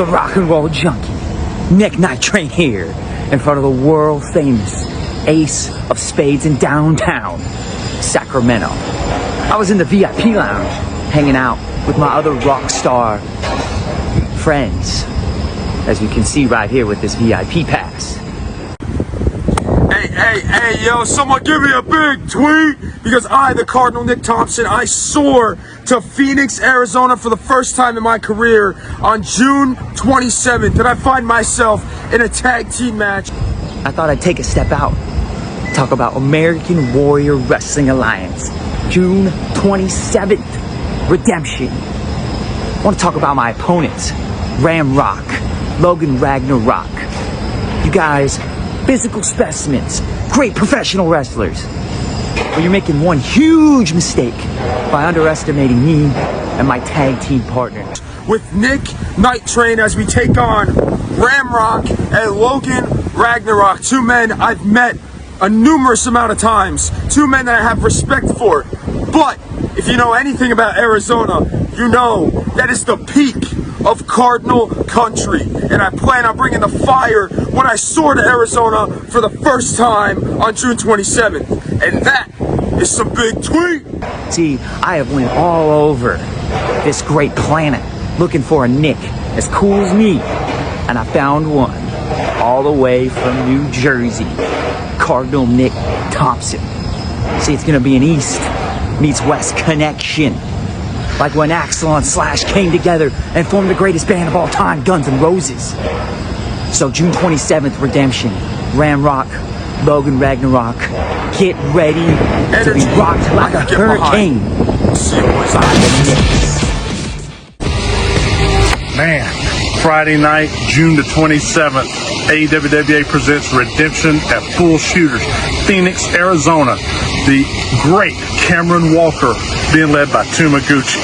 the rock and roll junkie, Nightrain here, in front of the world famous Ace of Spades in downtown Sacramento. I was in the VIP lounge, hanging out with my other rock star friends, as you can see right here with this VIP pass. Hey, yo, someone give me a big tweet, because I, the Cardinal Nick Thompson, I soar to Phoenix, Arizona for the first time in my career on June 27th, and I find myself in a tag team match. I thought I'd take a step out, talk about American Warrior Wrestling Alliance, June 27th, Redemption. I want to talk about my opponents, Ramrock, Logan, Ragnarok. You guys, physical specimens, great professional wrestlers. But you're making one huge mistake by underestimating me and my tag team partners. With Nick Nightrain as we take on Ramrock and Logan Ragnarok, two men I've met a numerous amount of times, two men that I have respect for. But if you know anything about Arizona, you know that is the peak of Cardinal country, and I plan on bringing the fire when I soar to Arizona for the first time on June 27th, and that is some big tweet. See, I have went all over this great planet looking for a Nick as cool as me, and I found one all the way from New Jersey, Cardinal Nick Thompson. See, it's gonna be an East meets West connection, like when Axl and Slash came together and formed the greatest band of all time, Guns N' Roses. So June 27th, Redemption, Ramrock, Logan Ragnarok, get ready to be rocked like a hurricane. Man, Friday night, June the 27th, AWWA presents Redemption at Full Shooters, Phoenix, Arizona. The great Cameron Walker being led by Tumaguchi.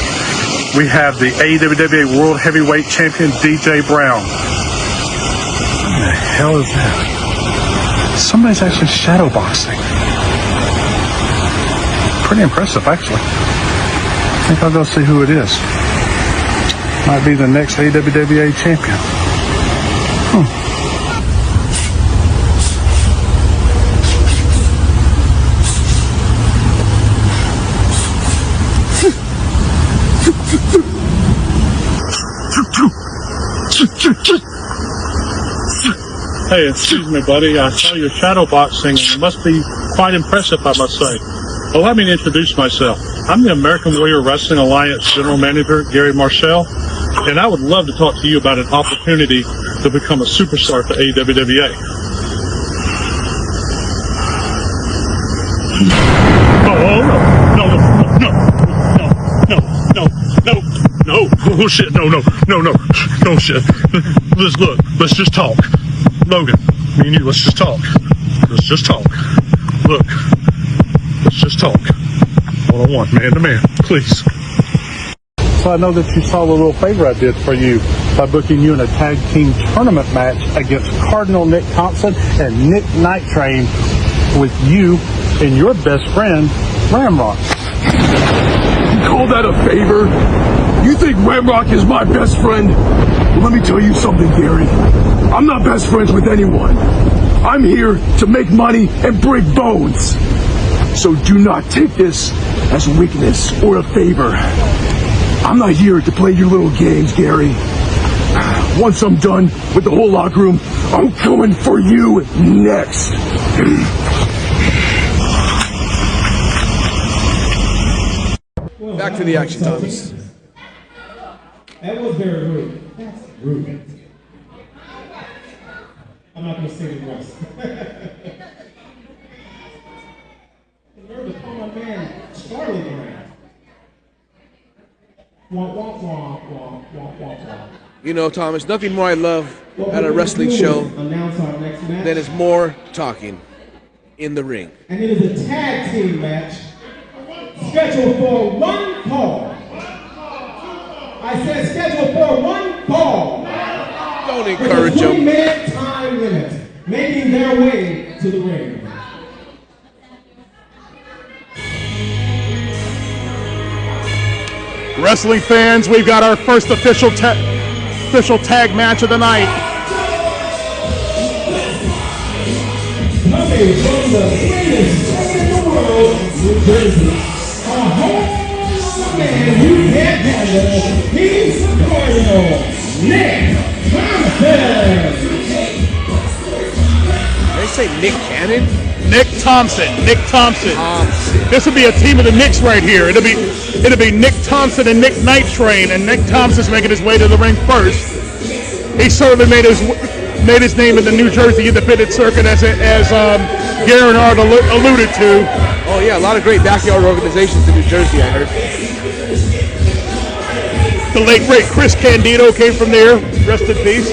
We have the AWWA World Heavyweight Champion DJ Brown. What the hell is that? Somebody's actually shadow boxing. Pretty impressive, actually. I think I'll go see who it is. Might be the next AWWA champion. Hey, excuse me, buddy. I saw your shadow boxing, and it must be quite impressive, I must say. Well, let me introduce myself. I'm the American Warrior Wrestling Alliance General Manager, Gary Marshall, and I would love to talk to you about an opportunity to become a superstar for AWWA. No, shit, no, shit. Let's just talk. Logan, me and you, let's just talk. Look, let's just talk. One-on-one, man to man, please. So I know that you saw the little favor I did for you by booking you in a tag team tournament match against Cardinal Nick Thompson and Nick Nightrain with you and your best friend, Ramrock. You call that a favor? You think Ramrock is my best friend? Well, let me tell you something, Gary. I'm not best friends with anyone. I'm here to make money and break bones. So do not take this as weakness or a favor. I'm not here to play your little games, Gary. Once I'm done with the whole locker room, I'm coming for you next. Back to the action, Thomas. That was very rude. That's rude. I'm not going to say the rest. Nervous, call my man Charlie around. Womp, womp, womp, womp, womp, womp, womp. You know, Thomas, nothing more I love at a wrestling show than is more talking in the ring. And it is a tag team match scheduled for one fall. I said scheduled for one fall. Don't encourage them. 20-minute time limit, making their way to the ring. Wrestling fans, we've got our first official official tag match of the night. Coming from the greatest city in the world, New Jersey, a whole man you can't handle. He's the Cardinal, Nick Thompson. They say Nick Cannon? Nick Thompson. This will be a team of the Knicks right here. It'll be Nick Thompson and Nick Nightrain, and Nick Thompson's making his way to the ring first. He certainly made his name in the New Jersey independent circuit, as Garrett alluded to. Oh yeah, a lot of great backyard organizations in New Jersey, I heard. The late great Chris Candido came from there. Rest in peace.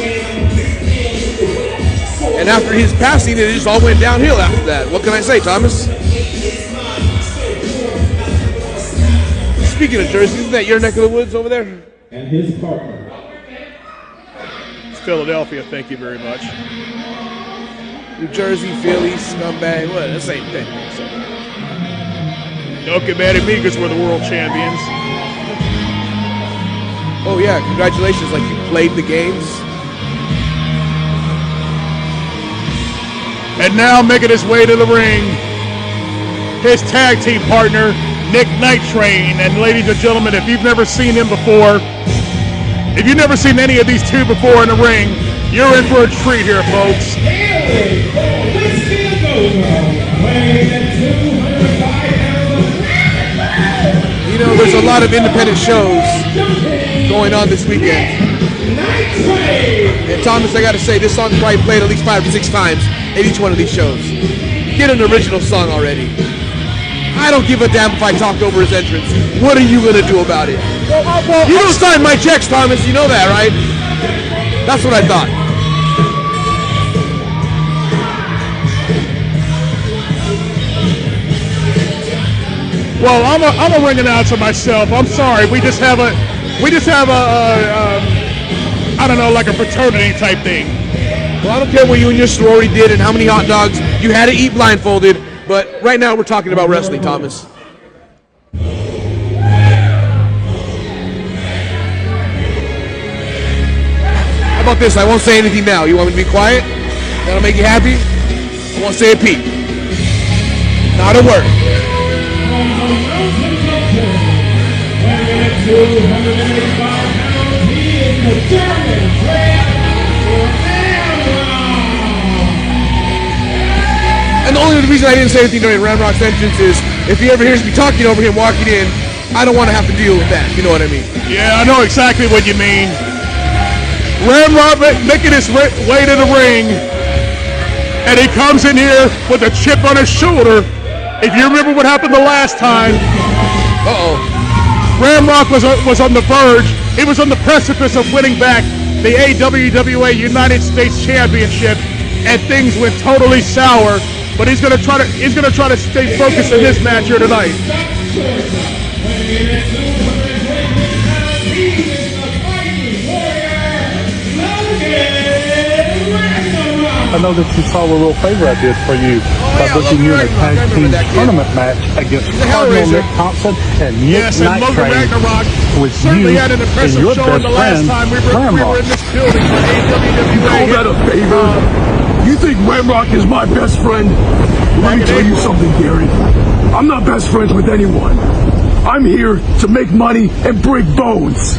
And after his passing, it just all went downhill after that. What can I say, Thomas? Speaking of Jersey, isn't that your neck of the woods over there? And his partner. It's Philadelphia, thank you very much. New Jersey, Philly, scumbag, what? The same thing. So. Don't get mad at me because we're the world champions. Oh yeah, congratulations, like you played the games. And now making his way to the ring, his tag team partner, Nick Nightrain. And ladies and gentlemen, if you've never seen him before, if you've never seen any of these two before in the ring, you're in for a treat here, folks. You know, there's a lot of independent shows going on this weekend. And Thomas, I gotta say, this song's probably played at least 5 or 6 times at each one of these shows. Get an original song already. I don't give a damn if I talked over his entrance. What are you gonna do about it? You don't sign my checks, Thomas. You know that, right? That's what I thought. Well, I'm a ring announcer myself. I'm sorry. We just have a I don't know, like a fraternity type thing. Well, I don't care what you and your sorority did and how many hot dogs you had to eat blindfolded, but right now we're talking about wrestling, Thomas. How about this? I won't say anything now. You want me to be quiet? That'll make you happy? I won't say a peep. Not a word. 285 pounds, he is the German Red Ramrock. And the only reason I didn't say anything during Ramrock's entrance is if he ever hears me talking over him walking in, I don't want to have to deal with that. You know what I mean? Yeah, I know exactly what you mean. Ramrock making his way to the ring, and he comes in here with a chip on his shoulder. If you remember what happened the last time, Ramrock was on the verge. He was on the precipice of winning back the AWWA United States Championship, and things went totally sour. But he's gonna try to stay focused in this match here tonight. I know that you saw a little favor I did for you by booking you in a tag team tournament match against Cardinal Nick Thompson and Nick Logan Nightrain Ragnarok with certainly you had an and impressive your show best the last friend, time we were in Ramrock. this building for AWWA. Call that a favor? You think Ramrock is my best friend? Let me tell you something, Gary. I'm not best friends with anyone. I'm here to make money and break bones.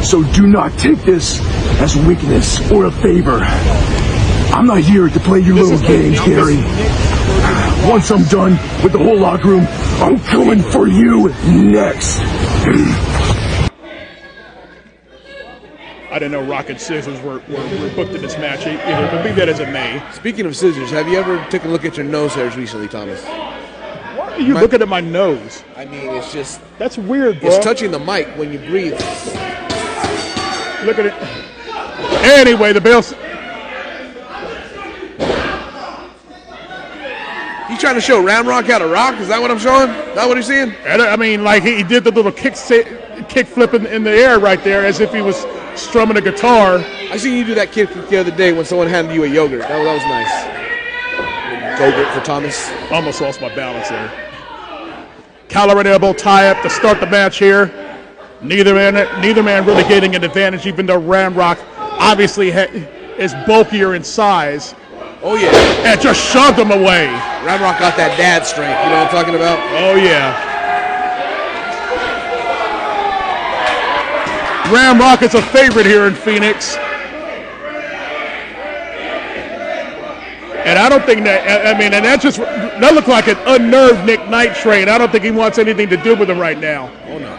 So do not take this as weakness or a favor. I'm not here to play your little games, Gary. Once I'm done with the whole locker room, I'm coming for you next. I didn't know Rock and Scissors were booked in this match either, but be that as it may. Speaking of scissors, have you ever taken a look at your nose hairs recently, Thomas? Why are you looking at my nose? I mean, it's just... That's weird, bro. It's touching the mic when you breathe. Look at it. Anyway, the bell's... You trying to show Ramrock how to rock? Is that what I'm showing? Is that what he's seeing? I mean, like he did the little kick flip in the air right there as if he was strumming a guitar. I seen you do that kick flip the other day when someone handed you a yogurt. That was nice. Yogurt for Thomas. Almost lost my balance there. Collar and elbow tie up to start the match here. Neither man really getting an advantage, even though Ramrock obviously is bulkier in size. Oh, yeah. And just shoved him away. Ramrock got that dad strength. You know what I'm talking about? Oh, yeah. Ramrock is a favorite here in Phoenix. And I don't think that, and that looked like an unnerved Nightrain. I don't think he wants anything to do with him right now. Oh, no.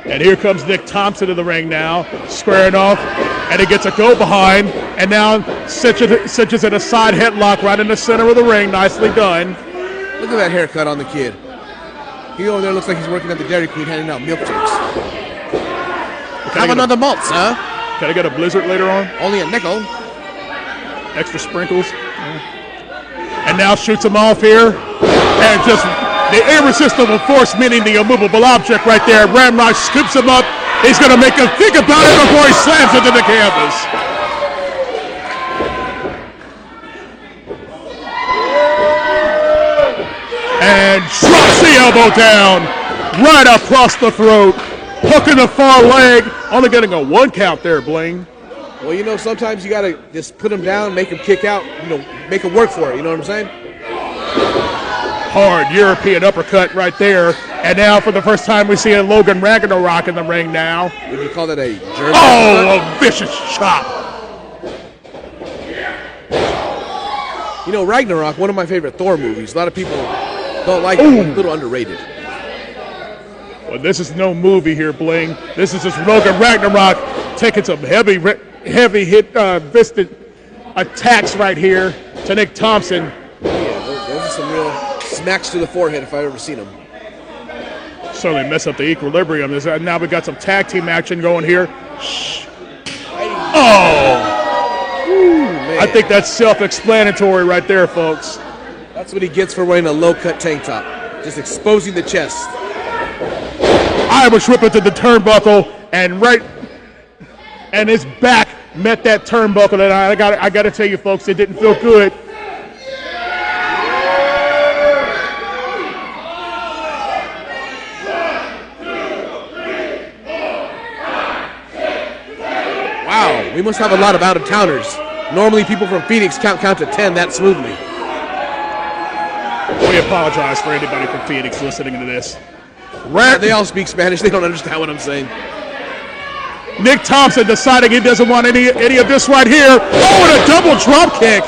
And here comes Nick Thompson to the ring now, squaring off, and he gets a go behind, and now cinches in a side headlock right in the center of the ring. Nicely done. Look at that haircut on the kid. He over there looks like he's working at the Dairy Queen handing out milkshakes. Have another malt, sir. Can I get a blizzard later on? Only a nickel. Extra sprinkles. And now shoots him off here. And just the irresistible force, meaning the immovable object right there. Ramrock scoops him up. He's going to make him think about it before he slams into the canvas. And drops the elbow down right across the throat. Hooking the far leg. Only getting a 1 count there, Blaine. Well, you know, sometimes you got to just put him down, make him kick out, make him work for it. You know what I'm saying? Hard European uppercut right there. And now for the first time we see a Logan Ragnarok in the ring now. Would you call that a German? Oh, a vicious chop. You know, Ragnarok, one of my favorite Thor movies. A lot of people don't like it. It's a little underrated. Well, this is no movie here, Bling. This is just Logan Ragnarok taking some heavy fisted attacks right here to Nick Thompson. Yeah, those are some real smacks to the forehead if I've ever seen them. Certainly mess up the equilibrium. Now we got some tag team action going here. Oh! Ooh, man. I think that's self-explanatory right there, folks. That's what he gets for wearing a low-cut tank top. Just exposing the chest. Irish whip into the turnbuckle, and his back met that turnbuckle. And I got to tell you, folks, it didn't feel good. Wow, we must have a lot of out-of-towners. Normally, people from Phoenix count to 10 that smoothly. We apologize for anybody from Phoenix listening to this. They all speak Spanish. They don't understand what I'm saying. Nick Thompson deciding he doesn't want any of this right here. Oh, and a double drop kick.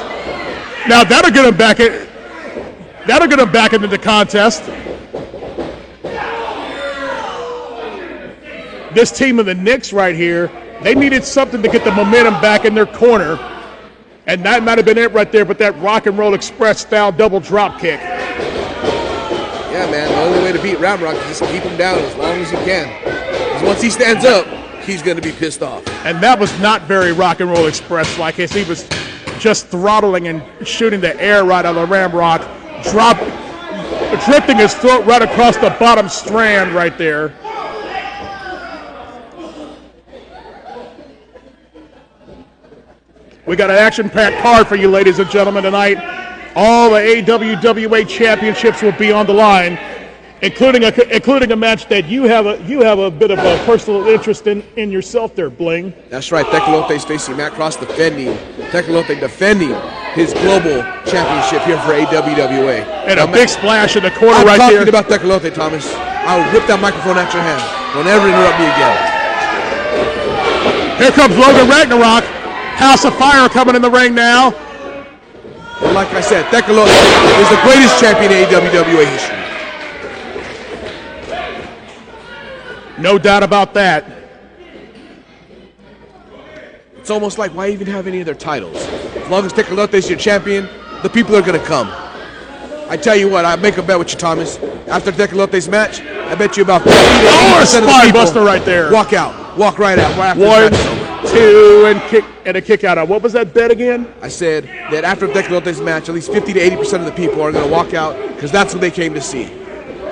Now that'll get him back into the contest. This team of the Knicks right here, they needed something to get the momentum back in their corner. And that might have been it right there, but that Rock and Roll Express style double drop kick. Yeah, man, the only way to beat Ramrock is just keep him down as long as you can. Because once he stands up, he's going to be pissed off. And that was not very Rock and Roll Express like as he was just throttling and shooting the air right out of the Ramrock, drifting his throat right across the bottom strand right there. We got an action-packed card for you, ladies and gentlemen, tonight. All the AWWA championships will be on the line, including a match that you have a bit of a personal interest in yourself there, Bling. That's right. Tecolote's facing Matt Cross defending his global championship here for AWWA. And a big splash in the corner right there. I'm talking about Tecolote, Thomas. I'll rip that microphone out your hand. Don't ever interrupt me again. Here comes Logan Ragnarok. House of Fire coming in the ring now. And like I said, Tecolote is the greatest champion in AWWA history. No doubt about that. It's almost like, why even have any of their titles? As long as Tecolote is your champion, the people are going to come. I tell you what, I make a bet with you, Thomas. After Tecolote's match, I bet you about 50 to 80% of the people buster right there. Walk right out. Right after One, the match is over. two, and a kick out. What was that bet again? I said that after Tecolote's match, at least 50 to 80% of the people are going to walk out because that's what they came to see.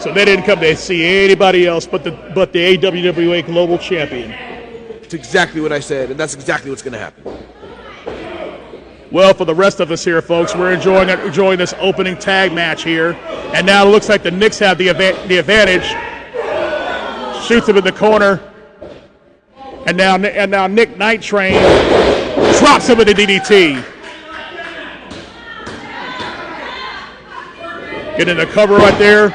So they didn't come to see anybody else but the AWWA Global Champion. It's exactly what I said, and that's exactly what's going to happen. Well, for the rest of us here, folks, we're enjoying this opening tag match here, and now it looks like the Knicks have the advantage. shoots him in the corner. And now Nick Nightrain drops him with the DDT. Getting the cover right there.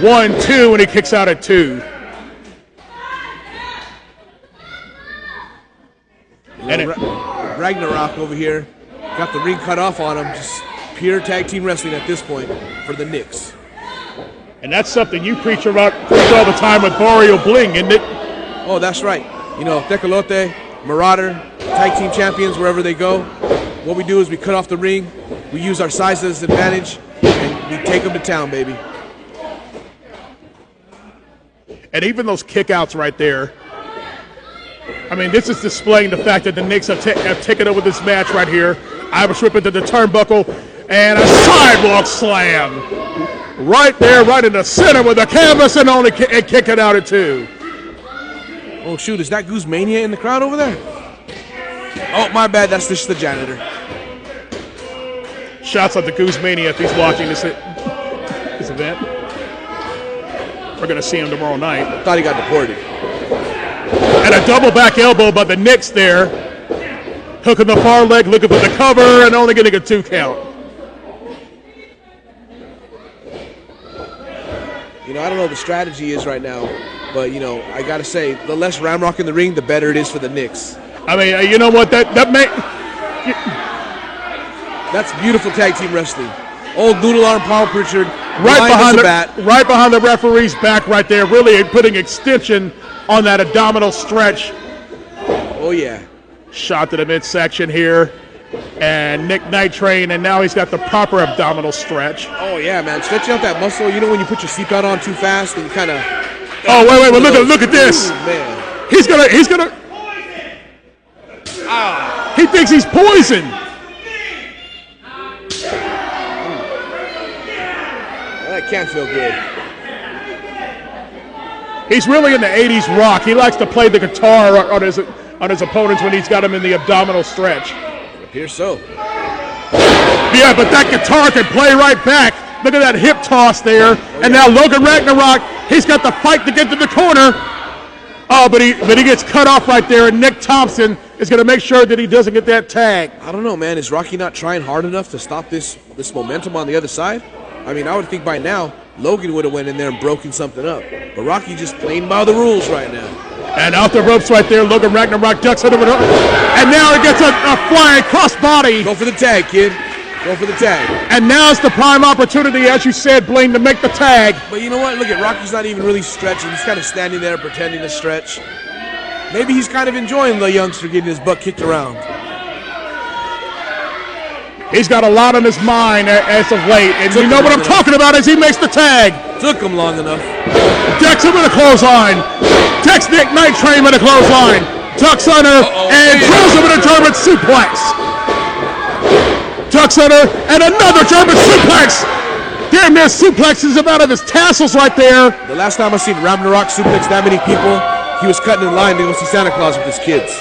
1, 2, and he kicks out at 2. And Ragnarok over here got the ring cut off on him. Just pure tag team wrestling at this point for the Knicks. And that's something you preach all the time with Barrio Bling, isn't it? Oh, that's right. You know, Tecolote, Marauder, tag team champions, wherever they go, what we do is we cut off the ring, we use our size as an advantage, and we take them to town, baby. And even those kickouts right there, I mean, this is displaying the fact that the Knicks have taken over this match right here. Irish whip into the turnbuckle, and a sidewalk slam. Right there, right in the center with the canvas, and only kick it out at 2. Oh, shoot, is that Goose Mania in the crowd over there? Oh, my bad, that's just the janitor. Shouts out to Goose Mania if he's watching this event. We're going to see him tomorrow night. I thought he got deported. And a double back elbow by the Knicks there. Hooking the far leg, looking for the cover, and only getting a 2 count. You know, I don't know what the strategy is right now, but, you know, I got to say, the less Ramrock in the ring, the better it is for the Knicks. I mean, you know what? That's beautiful tag team wrestling. Old Doodle Arm Paul Pritchard right behind the referee's back right there, really putting extension on that abdominal stretch. Oh, yeah. Shot to the midsection here. And Nick Nightrain, and now he's got the proper abdominal stretch. Oh, yeah, man. Stretching out that muscle. You know when you put your seatbelt on too fast and you kind of... Oh, wait, look at this. Ooh, man. He's gonna... He thinks he's poisoned. That can't feel good. He's really in the 80s rock. He likes to play the guitar on his opponents when he's got him in the abdominal stretch. It appears so. Yeah, but that guitar can play right back. Look at that hip toss there. And now Logan Ragnarok, he's got the fight to get to the corner. Oh, but he gets cut off right there, and Nick Thompson is going to make sure that he doesn't get that tag. I don't know, man. Is Rocky not trying hard enough to stop this momentum on the other side? I mean, I would think by now Logan would have went in there and broken something up. But Rocky just playing by the rules right now. And out the ropes right there, Logan Ragnarok ducks under it. And now he gets a flying crossbody. Go for the tag, kid. Go for the tag. And now's the prime opportunity, as you said, Blaine, to make the tag. But you know what? Look at Rocky's not even really stretching. He's kind of standing there pretending to stretch. Maybe he's kind of enjoying the youngster getting his butt kicked around. He's got a lot on his mind as of late. And you know what I'm talking about as he makes the tag. Took him long enough. Decks him with a clothesline. Decks Nick Nightrain with a clothesline. Tucks under and drills him with a German suplex. Tucks under and another German suplex. Damn near suplexes him out of his tassels right there. The last time I seen Ragnarok suplex that many people, he was cutting in line to go see Santa Claus with his kids.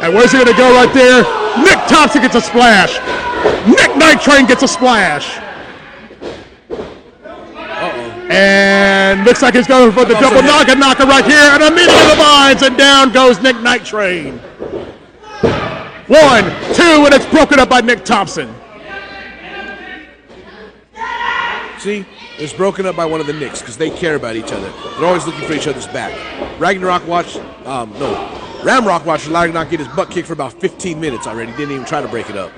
And where's he going to go right there? Nick Thompson gets a splash. Nick Nightrain gets a splash. And looks like he's going for the double knocker right here. And a meeting of the minds, and down goes Nick Nightrain. 1, 2, and it's broken up by Nick Thompson. See, it's broken up by one of the Knicks because they care about each other. They're always looking for each other's back. Ramrock watched Ragnarok get his butt kicked for about 15 minutes already. Didn't even try to break it up.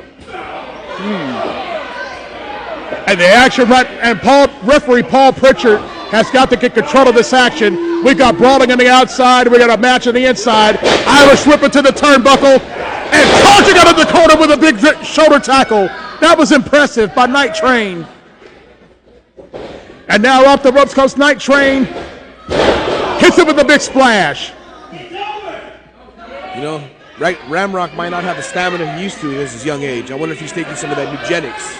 And the action referee Paul Pritchard has got to get control of this action. We got brawling on the outside. We got a match on the inside. Irish whip it to the turnbuckle and charging out of the corner with a big shoulder tackle. That was impressive by Nightrain. And now off the ropes goes Nightrain. Hits him with a big splash. You know, Ramrock might not have the stamina he used to at his young age. I wonder if he's taking some of that eugenics.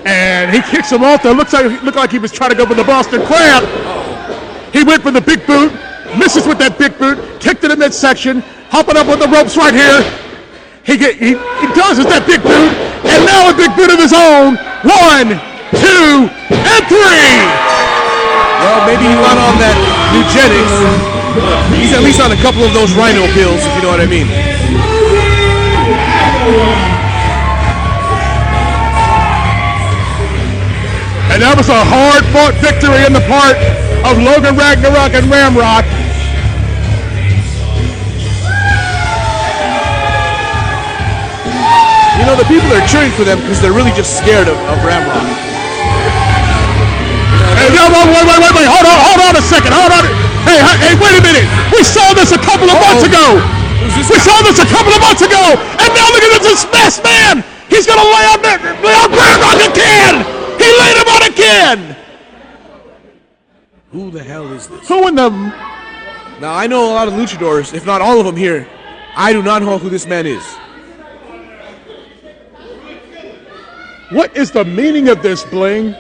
And he kicks him off there. Looked like he was trying to go for the Boston Crab. He went for the big boot. Misses with that big boot. Kicked to the midsection. Hopping up with the ropes right here. He does with that big boot. And now a big boot of his own. 1, 2, and 3. Well, maybe he's not on that Nugenics. He's at least on a couple of those Rhino pills, if you know what I mean. And that was a hard-fought victory on the part of Logan, Ragnarok, and Ramrock. You know, the people are cheering for them because they're really just scared of Ramrock. Hey, no, wait, hold on a second, hold on. Hey, wait a minute. We saw this a couple of months ago. We saw this a couple of months ago, and now look at this masked man. He's gonna lay on Ramrock again. He laid him on again. Who the hell is this? Who in the... Now, I know a lot of luchadors, if not all of them here. I do not know who this man is. What is the meaning of this, Bling?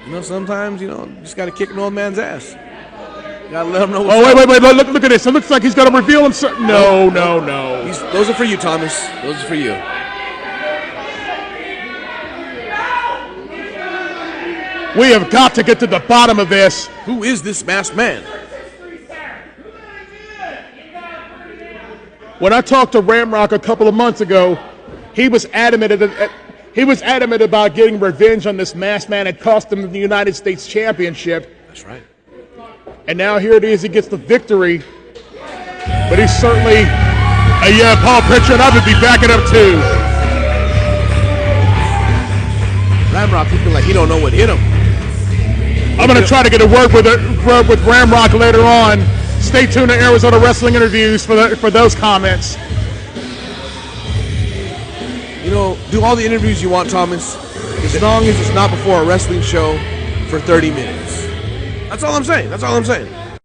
You know, sometimes, you just got to kick an old man's ass. You got to let him know what's Oh, up. wait, look at this. It looks like he's going to reveal himself. No. Those are for you, Thomas. Those are for you. We have got to get to the bottom of this. Who is this masked man? When I talked to Ramrock a couple of months ago, he was adamant about getting revenge on this masked man. It cost him the United States Championship. That's right. And now here it is. He gets the victory. But he's certainly Paul Pritchard, I would be backing up too. Ramrock looking like he don't know what hit him. I'm going to try to get a word with Ramrock later on. Stay tuned to Arizona Wrestling Interviews for those comments. Do all the interviews you want, Thomas, as long as it's not before a wrestling show for 30 minutes. That's all I'm saying.